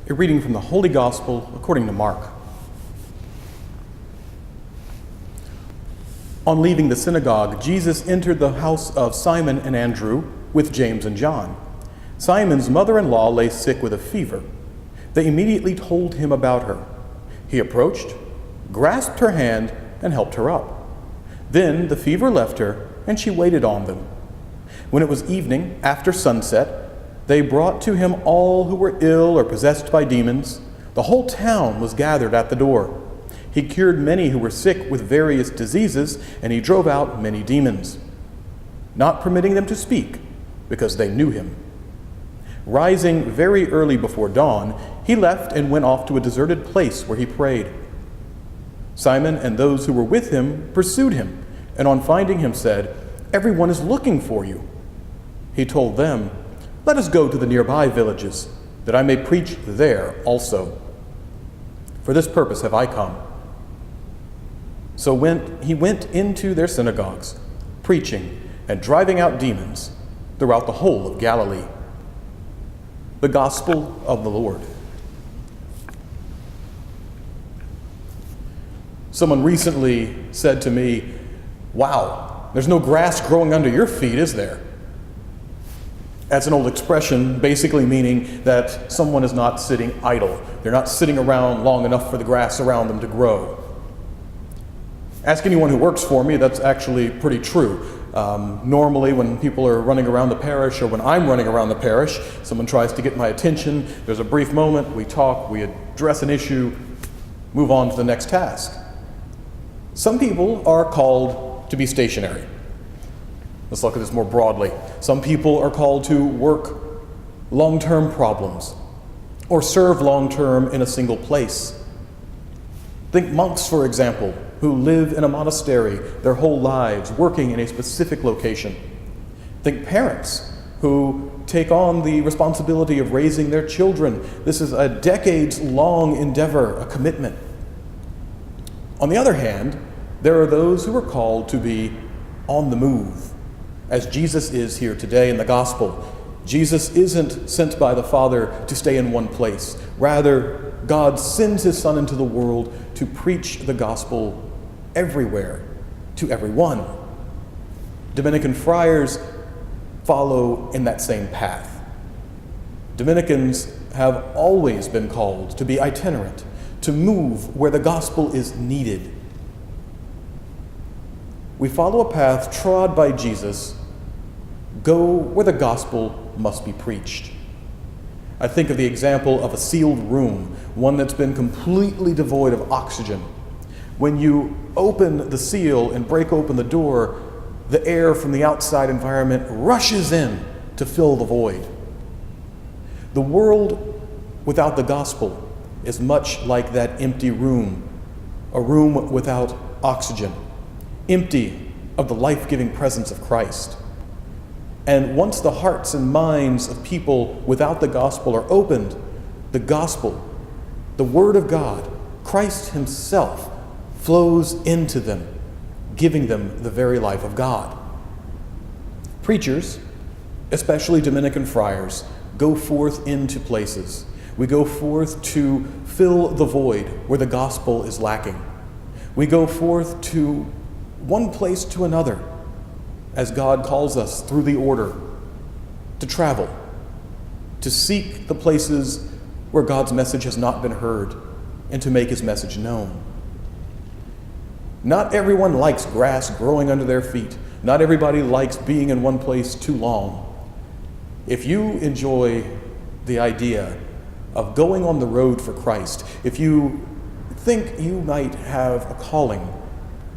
A reading from the Holy Gospel according to Mark. On leaving the synagogue, Jesus entered the house of Simon and Andrew with James and John. Simon's mother-in-law lay sick with a fever. They immediately told him about her. He approached, grasped her hand, and helped her up. Then the fever left her, and she waited on them. When it was evening, after sunset, they brought to him all who were ill or possessed by demons. The whole town was gathered at the door. He cured many who were sick with various diseases, and he drove out many demons, not permitting them to speak, because they knew him. Rising very early before dawn, he left and went off to a deserted place where he prayed. Simon and those who were with him pursued him, and on finding him said, "Everyone is looking for you." He told them, "Let us go to the nearby villages, that I may preach there also. For this purpose have I come." So he went into their synagogues, preaching and driving out demons throughout the whole of Galilee. The Gospel of the Lord. Someone recently said to me, "Wow, there's no grass growing under your feet, is there?" That's an old expression, basically meaning that someone is not sitting idle. They're not sitting around long enough for the grass around them to grow. Ask anyone who works for me, that's actually pretty true. Normally when people are running around the parish, or when I'm running around the parish, someone tries to get my attention, there's a brief moment, we talk, we address an issue, move on to the next task. Some people are called to be stationary. Let's look at this more broadly. Some people are called to work long-term problems or serve long-term in a single place. Think monks, for example, who live in a monastery their whole lives, working in a specific location. Think parents who take on the responsibility of raising their children. This is a decades-long endeavor, a commitment. On the other hand, there are those who are called to be on the move, as Jesus is here today in the gospel. Jesus isn't sent by the Father to stay in one place. Rather, God sends his Son into the world to preach the gospel everywhere, to everyone. Dominican friars follow in that same path. Dominicans have always been called to be itinerant, to move where the gospel is needed. We follow a path trod by Jesus, go where the gospel must be preached. I think of the example of a sealed room, one that's been completely devoid of oxygen. When you open the seal and break open the door, the air from the outside environment rushes in to fill the void. The world without the gospel is much like that empty room, a room without oxygen, empty of the life-giving presence of Christ. And once the hearts and minds of people without the gospel are opened, the gospel, the Word of God, Christ himself, flows into them, giving them the very life of God. Preachers, especially Dominican friars, go forth into places. We go forth to fill the void where the gospel is lacking. We go forth to one place to another, as God calls us through the order, to travel, to seek the places where God's message has not been heard, and to make his message known. Not everyone likes grass growing under their feet. Not everybody likes being in one place too long. If you enjoy the idea of going on the road for Christ, if you think you might have a calling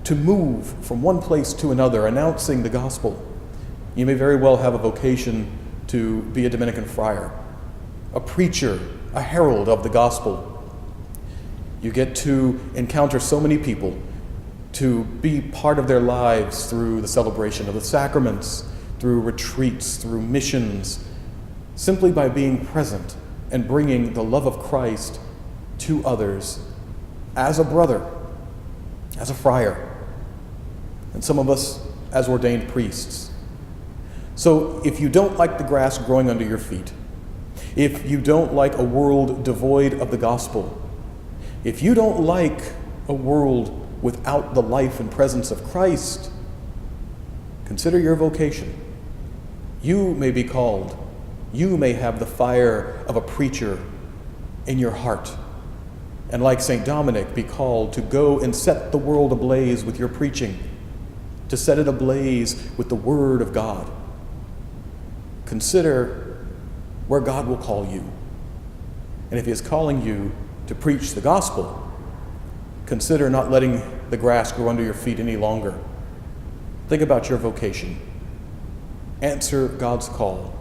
to move from one place to another, announcing the gospel, you may very well have a vocation to be a Dominican friar, a preacher, a herald of the gospel. You get to encounter so many people, to be part of their lives through the celebration of the sacraments, through retreats, through missions, simply by being present and bringing the love of Christ to others as a brother, as a friar, and some of us as ordained priests. So if you don't like the grass growing under your feet, if you don't like a world devoid of the gospel, if you don't like a world without the life and presence of Christ, consider your vocation. You may be called. You may have the fire of a preacher in your heart. And like St. Dominic, be called to go and set the world ablaze with your preaching, to set it ablaze with the Word of God. Consider where God will call you. And if He is calling you to preach the gospel, consider not letting the grass grow under your feet any longer. Think about your vocation. Answer God's call.